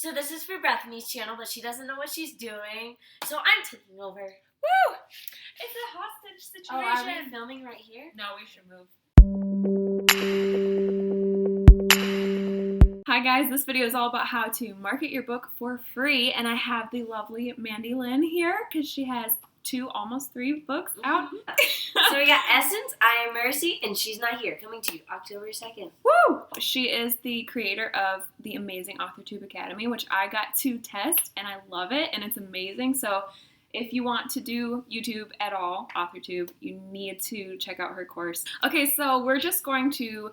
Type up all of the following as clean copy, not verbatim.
So this is for Bethany's channel, but she doesn't know what she's doing. So I'm taking over. Woo! It's a hostage situation. Oh, are we filming right here? No, we should move. Hi guys, this video is all about how to market your book for free, and I have the lovely Mandi Lynn here because she has almost 3 books out. So we got Essence, I Am Mercy, and She's Not Here, coming to you October 2nd. Woo! She is the creator of the amazing Authortube Academy, which I got to test, and I love it, and it's amazing. So if you want to do YouTube at all, Authortube, you need to check out her course. Okay, so we're just going to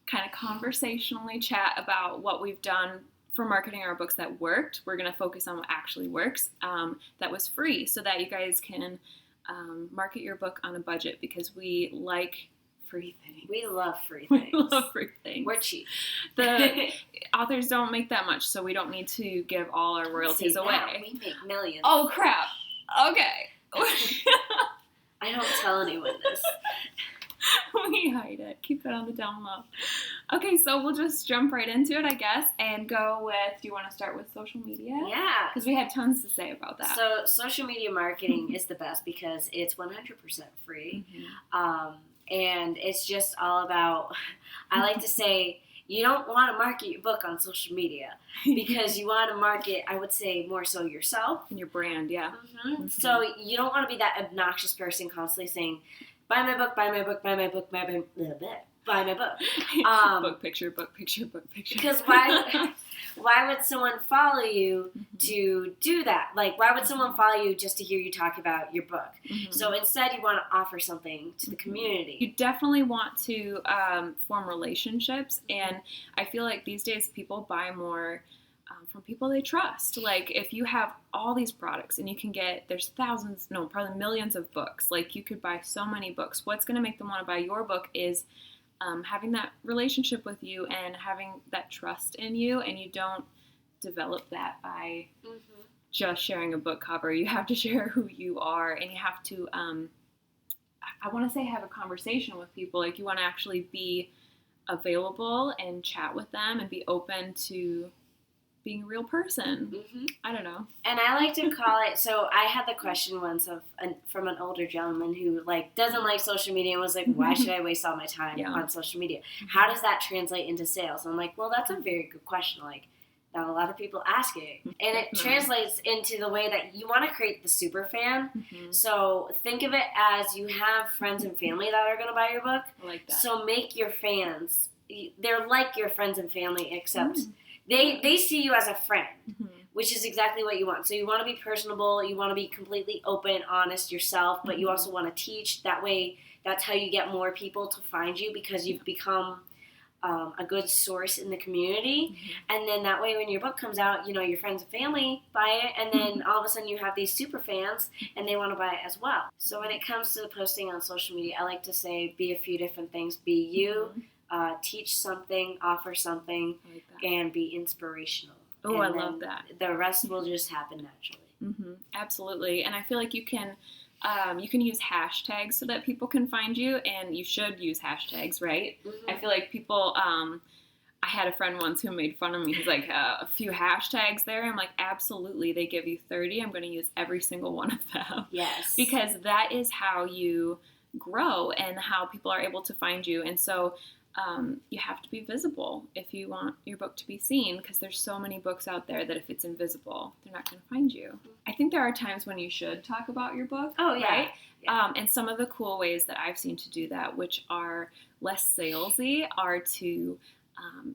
kind of conversationally chat about what we've done for marketing our books that worked. We're going to focus on what actually works, that was free, so that you guys can market your book on a budget, because we like free things. We love free things. We love free things. We're cheap. The authors don't make that much, so we don't need to give all our royalties away. We make millions. Oh, crap. Okay. I don't tell anyone this. We hide it. Keep it on the down low. Okay, so we'll just jump right into it, I guess, and go with, do you want to start with social media? Yeah. Because we have tons to say about that. So social media marketing is the best because it's 100% free. Mm-hmm. And it's just all about, I like to say, you don't want to market your book on social media because you want to market, I would say, more so yourself. And your brand, yeah. Mm-hmm. Mm-hmm. So you don't want to be that obnoxious person constantly saying, buy my book, buy my book, buy my book, buy my book. Buy my book. Book picture, book picture, book picture. Because why would someone follow you to do that? Like, why would someone follow you just to hear you talk about your book? Mm-hmm. So instead, you want to offer something to the community. You definitely want to form relationships, and I feel like these days people buy more from people they trust. Like, if you have all these products and you can get, there's thousands, no, probably millions of books. Like, you could buy so many books. What's going to make them want to buy your book is having that relationship with you and having that trust in you, and you don't develop that by just sharing a book cover. You have to share who you are, and you have to, I want to say, have a conversation with people. Like, you want to actually be available and chat with them and be open to being a real person. Mm-hmm. I don't know. And I like to call it, so I had the question once from an older gentleman who doesn't like social media and was like, why should I waste all my time on social media? How does that translate into sales? And I'm like, well, that's a very good question. Like, not a lot of people ask it. And it translates into the way that you want to create the super fan. Mm-hmm. So think of it as you have friends and family that are going to buy your book. I like that. So make your fans, they're like your friends and family, except They see you as a friend, which is exactly what you want. So you want to be personable, you want to be completely open, honest yourself, but you also want to teach. That way, that's how you get more people to find you, because you've become a good source in the community. And then that way, when your book comes out, your friends and family buy it, and then all of a sudden you have these super fans, and they want to buy it as well. So when it comes to posting on social media, I like to say, be a few different things. Be you. Teach something, offer something, and be inspirational. Oh, I love that. The rest will just happen naturally. Mm-hmm. Absolutely. And I feel like you can use hashtags so that people can find you, and you should use hashtags, right? Mm-hmm. I feel like people, I had a friend once who made fun of me. He's like, a few hashtags there. I'm like, absolutely. They give you 30. I'm going to use every single one of them. Yes. Because that is how you grow and how people are able to find you. And so you have to be visible if you want your book to be seen, because there's so many books out there that if it's invisible, they're not going to find you. I think there are times when you should talk about your book. Oh, yeah. Right? Yeah. And some of the cool ways that I've seen to do that, which are less salesy, are to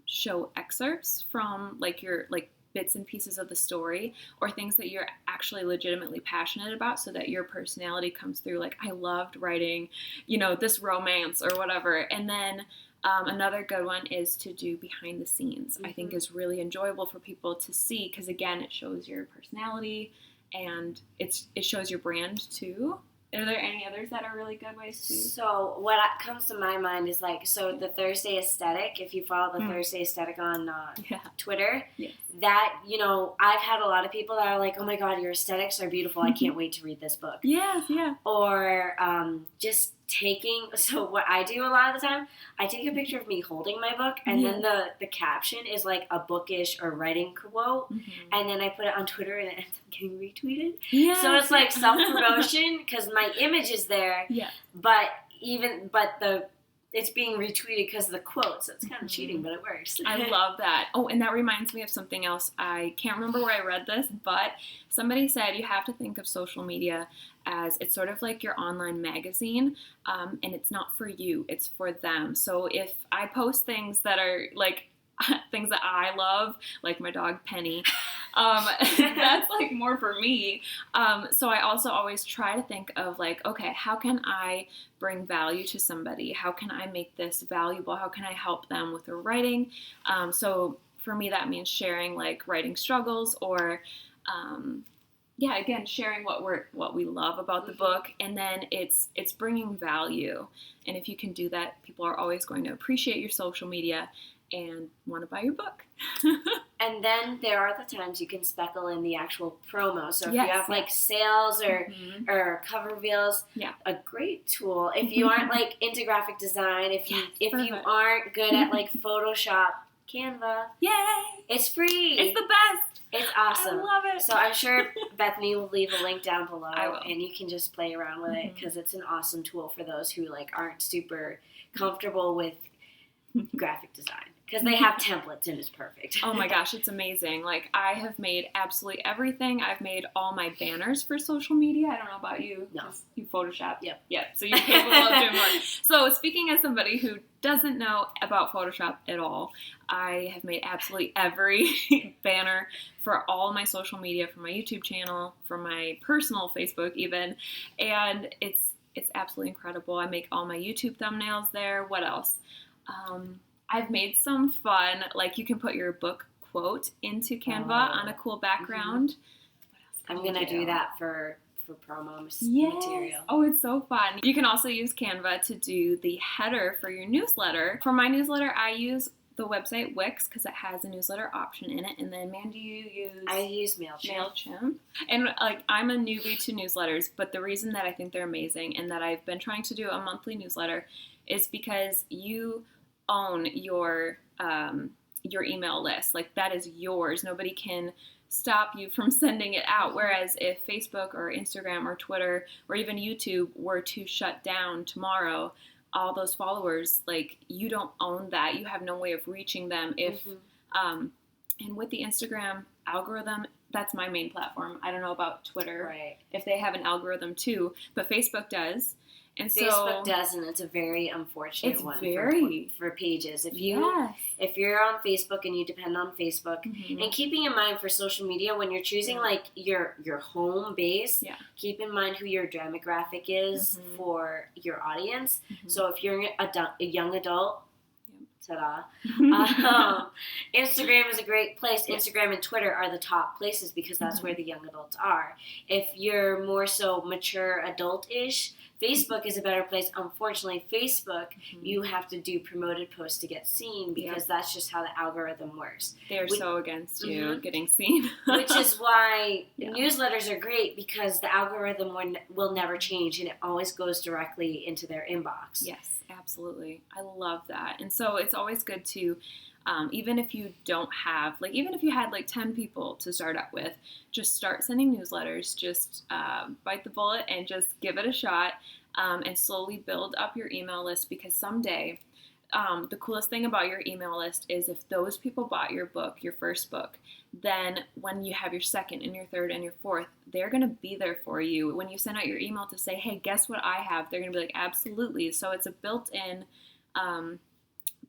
show excerpts from your bits and pieces of the story, or things that you're actually legitimately passionate about, so that your personality comes through. Like, I loved writing, this romance or whatever. And then another good one is to do behind the scenes. I think is really enjoyable for people to see, because again, it shows your personality and it shows your brand too. Are there any others that are really good ways to? So what comes to my mind is the Thursday Aesthetic. If you follow the Thursday Aesthetic on Twitter, that, I've had a lot of people that are like, oh my God, your aesthetics are beautiful. I can't wait to read this book. Yes, yeah. Or just so what I do a lot of the time, I take a picture of me holding my book, and then the caption is like a bookish or writing quote, and then I put it on Twitter, and it ends up getting retweeted. Yeah. So it's like self-promotion, because my image is there, but it's being retweeted because of the quote, so it's kind of cheating, but it works. I love that. Oh, and that reminds me of something else. I can't remember where I read this, but somebody said you have to think of social media as it's sort of like your online magazine, and it's not for you, it's for them. So if I post things that are like things that I love, like my dog Penny, that's like more for me. So I also always try to think of like, okay, how can I bring value to somebody? How can I make this valuable? How can I help them with their writing? So for me, that means sharing like writing struggles, or again, sharing what we love about the book, and then it's bringing value. And if you can do that, people are always going to appreciate your social media and want to buy your book. And then there are the times you can speckle in the actual promo. So if you have like sales or cover reveals, a great tool. If you aren't like into graphic design, if you aren't good at like Photoshop, CANVA. Yay! It's free. It's the best. It's awesome. I love it. So I'm sure Bethany will leave a link down below, and you can just play around with it, because it's an awesome tool for those who like aren't super comfortable with graphic design, because they have templates and it's perfect. Oh my gosh, it's amazing. Like, I have made absolutely everything. I've made all my banners for social media. I don't know about you. No. You Photoshop. Yep. So you're capable of doing more. So speaking as somebody who doesn't know about Photoshop at all, I have made absolutely every banner for all my social media, for my YouTube channel, for my personal Facebook even, and it's absolutely incredible. I make all my YouTube thumbnails there. What else? I've made some fun, like you can put your book quote into Canva on a cool background. I'm going to do that for promo material. Oh, it's so fun. You can also use Canva to do the header for your newsletter. For my newsletter, I use the website Wix because it has a newsletter option in it. And then Mandy, you use? I use MailChimp. And like, I'm a newbie to newsletters, but the reason that I think they're amazing and that I've been trying to do a monthly newsletter is because you own your email list. Like, that is yours. Nobody can stop you from sending it out. Whereas if Facebook or Instagram or Twitter or even YouTube were to shut down tomorrow, all those followers, like, you don't own that. You have no way of reaching them. If and with the Instagram algorithm, that's my main platform. I don't know about Twitter, if they have an algorithm too, but Facebook does. And Facebook does, and it's a very unfortunate one for pages. If you're on Facebook and you depend on Facebook, and keeping in mind for social media, when you're choosing like your home base, keep in mind who your demographic is for your audience. So if you're a young adult, ta-da, Instagram is a great place. Instagram and Twitter are the top places because that's where the young adults are. If you're more so mature adult-ish, Facebook is a better place. Unfortunately, Facebook, you have to do promoted posts to get seen because that's just how the algorithm works. They're so against you getting seen. Which is why newsletters are great, because the algorithm will never change, and it always goes directly into their inbox. Yes, absolutely. I love that. And so it's always good to, even if you don't have, like, even if you had like 10 people to start out with, just start sending newsletters. Just bite the bullet and just give it a shot, and slowly build up your email list, because someday the coolest thing about your email list is if those people bought your book, your first book, then when you have your second and your third and your fourth, they're going to be there for you. When you send out your email to say, hey, guess what I have? They're going to be like, absolutely. So it's a built-in,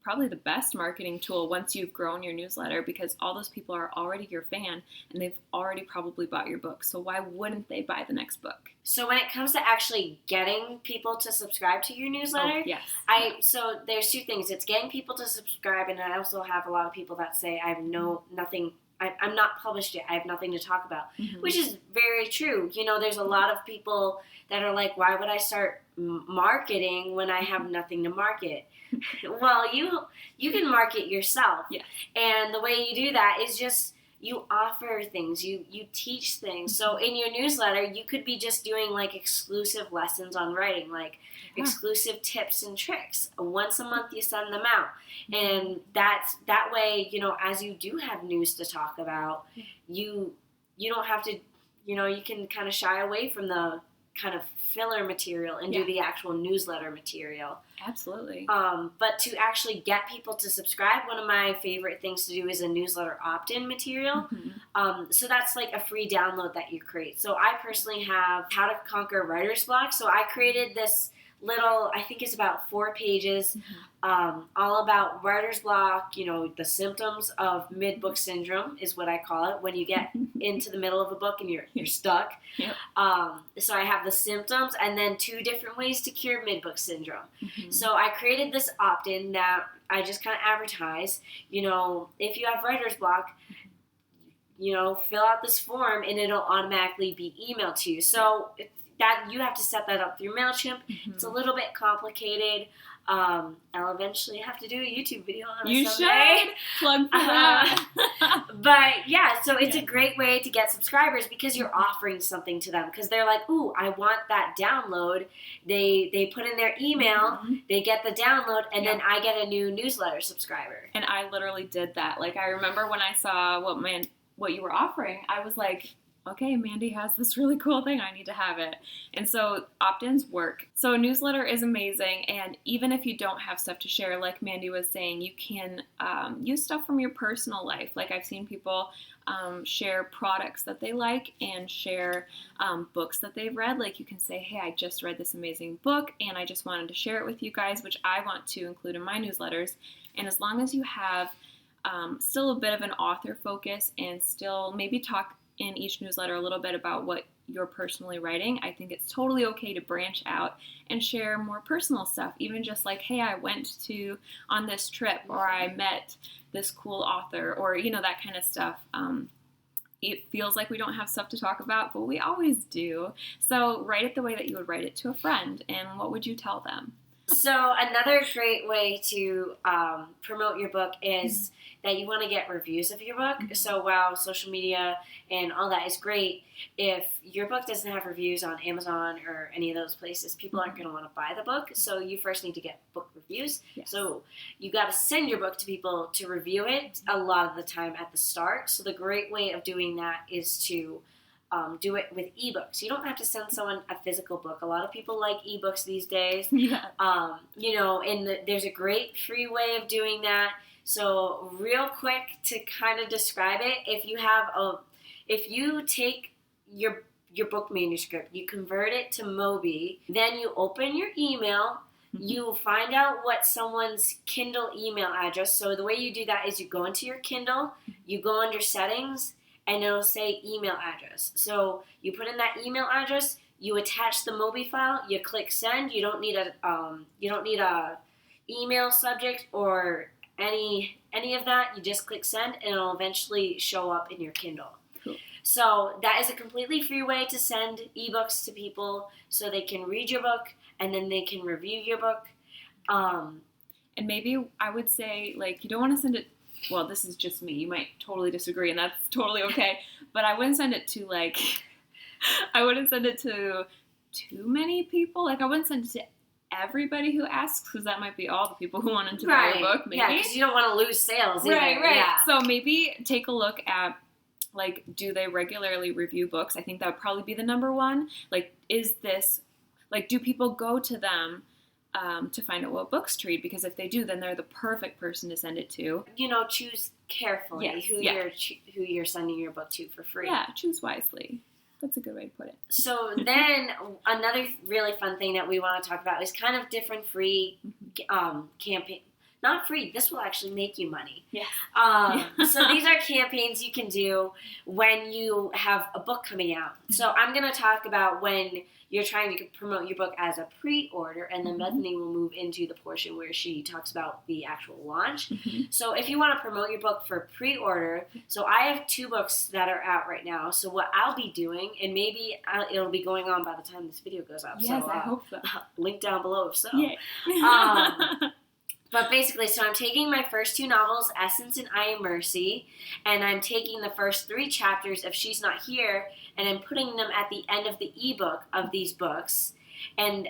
probably the best marketing tool once you've grown your newsletter, because all those people are already your fan and they've already probably bought your book. So why wouldn't they buy the next book? So when it comes to actually getting people to subscribe to your newsletter, so there's two things. It's getting people to subscribe, and I also have a lot of people that say, I have nothing. I'm not published yet. I have nothing to talk about, which is very true. You know, there's a lot of people that are like, why would I start marketing when I have nothing to market? Well, you can market yourself. And the way you do that is just you offer things, you teach things. So in your newsletter, you could be just doing like exclusive lessons on writing, like exclusive tips and tricks. Once a month you send them out. And that way, you know, as you do have news to talk about, you don't have to, you know, you can kind of shy away from the kind of filler material and do the actual newsletter material. Absolutely. But to actually get people to subscribe, one of my favorite things to do is a newsletter opt-in material. So that's like a free download that you create. So I personally have How to Conquer Writer's Block. So I created this little, I think it's about 4 pages, all about writer's block, you know, the symptoms of mid-book syndrome is what I call it, when you get into the middle of a book and you're stuck. So I have the symptoms and then 2 different ways to cure mid-book syndrome. So I created this opt-in that I just kind of advertise, you know, if you have writer's block, you know, fill out this form and it'll automatically be emailed to you. So that you have to set that up through MailChimp. It's a little bit complicated. I'll eventually have to do a YouTube video on it someday. You should. Plug for that. But yeah, so it's a great way to get subscribers because you're offering something to them. Because they're like, ooh, I want that download. They put in their email, they get the download, and then I get a new newsletter subscriber. And I literally did that. Like, I remember when I saw what you were offering, I was like, okay, Mandi has this really cool thing. I need to have it. And so opt-ins work. So a newsletter is amazing. And even if you don't have stuff to share, like Mandi was saying, you can use stuff from your personal life. Like I've seen people share products that they like and share books that they've read. Like you can say, hey, I just read this amazing book and I just wanted to share it with you guys, which I want to include in my newsletters. And as long as you have still a bit of an author focus and still maybe talk in each newsletter a little bit about what you're personally writing, I think it's totally okay to branch out and share more personal stuff, even just like, hey, I went on this trip, or I met this cool author, or, you know, that kind of stuff. It feels like we don't have stuff to talk about, but we always do. So write it the way that you would write it to a friend, and what would you tell them? So another great way to promote your book is that you want to get reviews of your book. So while social media and all that is great, if your book doesn't have reviews on Amazon or any of those places, people aren't going to want to buy the book. So you first need to get book reviews. So you got to send your book to people to review it a lot of the time at the start. So the great way of doing that is to do it with ebooks. You don't have to send someone a physical book. A lot of people like ebooks these days. You know, and there's a great free way of doing that. So real quick to kind of describe it, if you take your book manuscript, you convert it to Mobi, then you open your email, you find out what someone's Kindle email address. So the way you do that is you go into your Kindle, you go under settings, and it'll say email address. So you put in that email address, you attach the Mobi file, you click send. You don't need a email subject or any of that. You just click send, and it'll eventually show up in your Kindle. So that is a completely free way to send ebooks to people so they can read your book and then they can review your book. And maybe I would say, like, you don't want to send it. Well, this is just me. You might totally disagree, and that's totally okay. But I wouldn't send it to, like, I wouldn't send it to too many people. Like, I wouldn't send it to everybody who asks, because that might be all the people who wanted to buy your book, maybe. Yeah, because you don't want to lose sales either. Right. Yeah. So maybe take a look at, like, do they regularly review books? I think that would probably be the number one. Like, is this, like, do people go to them to find out what books to read? Because if they do, then they're the perfect person to send it to. You know, choose carefully who you're sending your book to for free. Yeah, choose wisely. That's a good way to put it. So then another really fun thing that we want to talk about is kind of different free campaign. Not free. This will actually make you money. Yeah. So these are campaigns you can do when you have a book coming out. So I'm going to talk about when you're trying to promote your book as a pre-order, and then Bethany will move into the portion where she talks about the actual launch. So if you want to promote your book for pre-order, so I have 2 books that are out right now. So what I'll be doing, and maybe it'll be going on by the time this video goes up. Yes, so, I hope so. Link down below if so. Yeah. But basically, so I'm taking my first 2 novels, Essence and I Am Mercy, and I'm taking the first 3 chapters of She's Not Here, and I'm putting them at the end of the ebook of these books. And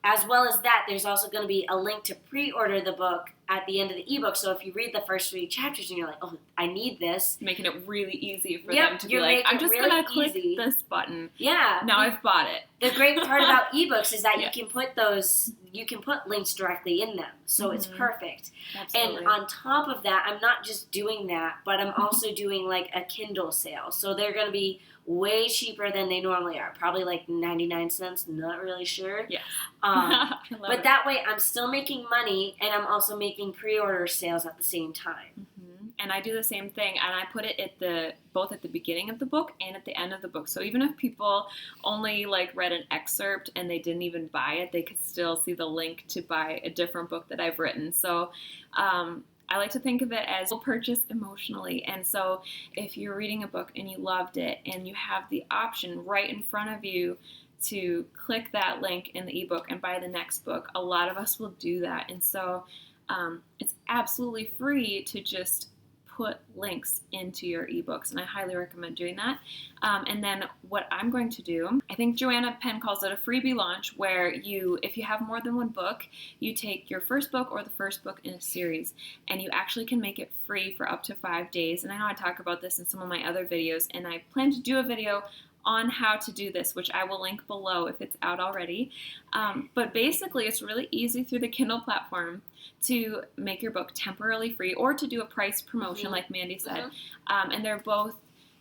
as well as that, there's also going to be a link to pre-order the book at the end of the ebook. So if you read the first 3 chapters and you're like, oh, I need this. Making it really easy for them to be like, I'm just really going to click easy. this button. Yeah. Now I've bought it. The great part about ebooks is that you can put links directly in them. So it's perfect. Absolutely. And on top of that, I'm not just doing that, but I'm also doing like a Kindle sale. So they're going to be way cheaper than they normally are. Probably like 99 cents, not really sure. Yes. But that way I'm still making money and I'm also making pre-order sales at the same time. And I do the same thing, and I put it both at the beginning of the book and at the end of the book. So even if people only like read an excerpt and they didn't even buy it, they could still see the link to buy a different book that I've written. So I like to think of it as a purchase emotionally. And so if you're reading a book and you loved it and you have the option right in front of you to click that link in the ebook and buy the next book, a lot of us will do that. And so it's absolutely free to just put links into your ebooks, and I highly recommend doing that. And then what I'm going to do, I think Joanna Penn calls it a freebie launch, where if you have more than one book, you take your first book or the first book in a series, and you actually can make it free for up to 5 days. And I know I talk about this in some of my other videos, and I plan to do a video on how to do this, which I will link below if it's out already. But basically, it's really easy through the Kindle platform to make your book temporarily free or to do a price promotion, like Mandi said. And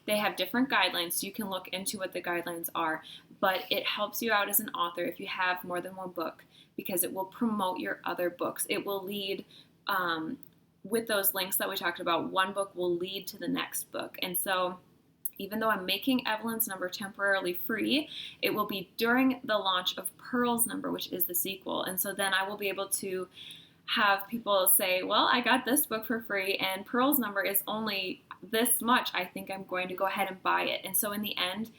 they have different guidelines, so you can look into what the guidelines are. But it helps you out as an author if you have more than one book, because it will promote your other books. It will lead, with those links that we talked about, one book will lead to the next book. And so even though I'm making Evelyn's number temporarily free, it will be during the launch of Pearl's number, which is the sequel. And so then I will be able to have people say, well, I got this book for free and Pearl's number is only this much. I think I'm going to go ahead and buy it. And so in the end,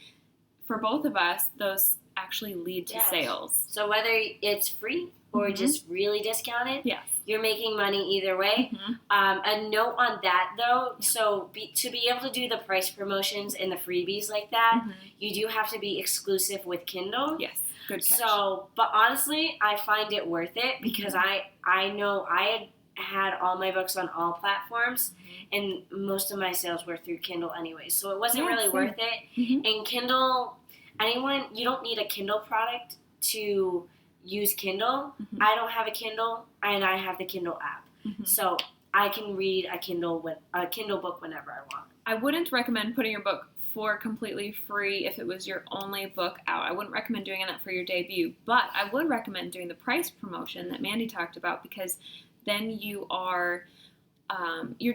for both of us, those actually lead to sales. So whether it's free or just really discounted, you're making money either way. A note on that, though, so to be able to do the price promotions and the freebies like that, you do have to be exclusive with Kindle. Yes, good catch. So, but honestly, I find it worth it because I know I had all my books on all platforms, and most of my sales were through Kindle anyway, so it wasn't really worth it. And Kindle, you don't need a Kindle product to use Kindle. I don't have a Kindle, and I have the Kindle app. So I can read a Kindle book whenever I want. I wouldn't recommend putting your book for completely free if it was your only book out. I wouldn't recommend doing that for your debut, but I would recommend doing the price promotion that Mandi talked about, because then you're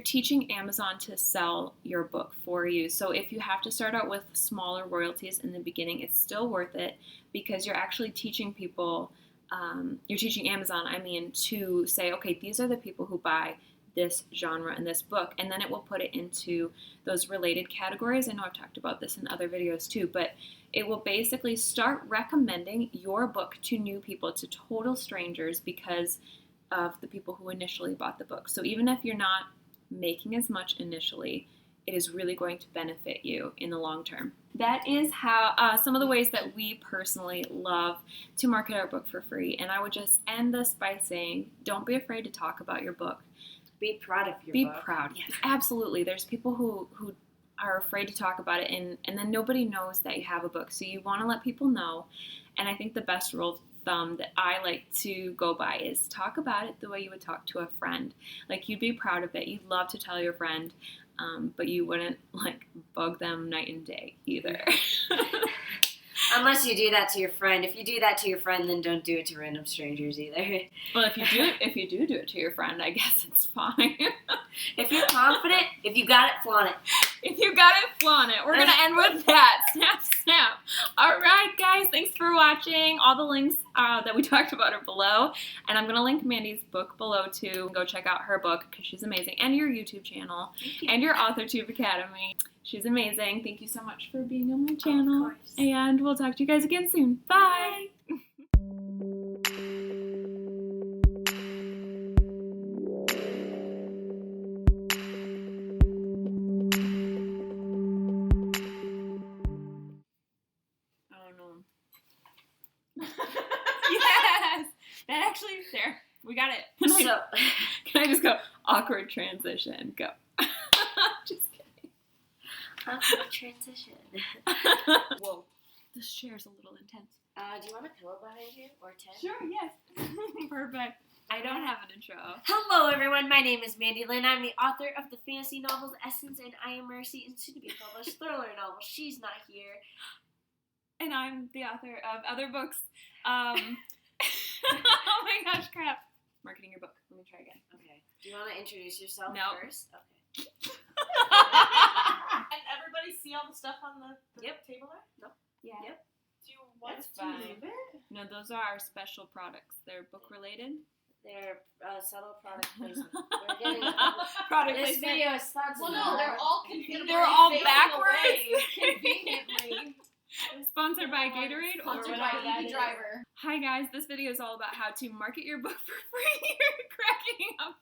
teaching Amazon to sell your book for you. So if you have to start out with smaller royalties in the beginning, it's still worth it, because you're actually teaching people, you're teaching Amazon, to say, okay, these are the people who buy this genre and this book, and then it will put it into those related categories. I know I've talked about this in other videos too, but it will basically start recommending your book to new people, to total strangers, because of the people who initially bought the book. So even if you're not making as much initially, it is really going to benefit you in the long term. That is how some of the ways that we personally love to market our book for free. And I would just end this by saying, don't be afraid to talk about your book. Be proud of your book. Be proud. Yes, absolutely. There's people who are afraid to talk about it, and then nobody knows that you have a book. So you want to let people know. And I think the best rule of thumb that I like to go by is talk about it the way you would talk to a friend. Like, you'd be proud of it. You'd love to tell your friend, but you wouldn't bug them night and day either. Unless you do that to your friend. If you do that to your friend, then don't do it to random strangers either. Well, if you do it to your friend, I guess it's fine. If you're confident, if you got it, flaunt it. If you got it, flaunt it. We're going to end with that. Snap, snap. All right, guys. Thanks for watching. All the links that we talked about are below. And I'm going to link Mandi's book below, too. Go check out her book, because she's amazing. And your YouTube channel. And your Authortube Academy. She's amazing. Thank you so much for being on my channel. Of course. And we'll talk to you guys again soon. Bye. Bye. We got it. So, Can I just go, awkward transition, go. Just kidding. awkward transition. Whoa. This chair's a little intense. Do you want a pillow behind you or 10? Sure, yes. Perfect. I don't have an intro. Hello, everyone. My name is Mandi Lynn. I'm the author of the fantasy novels Essence and I Am Mercy and soon-to-be-published thriller novel She's Not Here. And I'm the author of other books. Oh my gosh, crap. Marketing your book. Let me try again. Okay. Do you want to introduce yourself first? Okay. And everybody see all the stuff on the table there? No. Yeah. Yep. Do you want That's to fine. leave it? No, those are our special products. They're book related. They're subtle product placement. We're getting Product this placement. video is sponsored. Well, no, they're all conveniently They're all facing backwards. away, conveniently. Sponsored by Gatorade or Sponsored whatever by that EB is. Driver. Hi guys, this video is all about how to market your book for free. You're cracking up.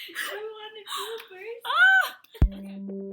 I want to do it first. Okay.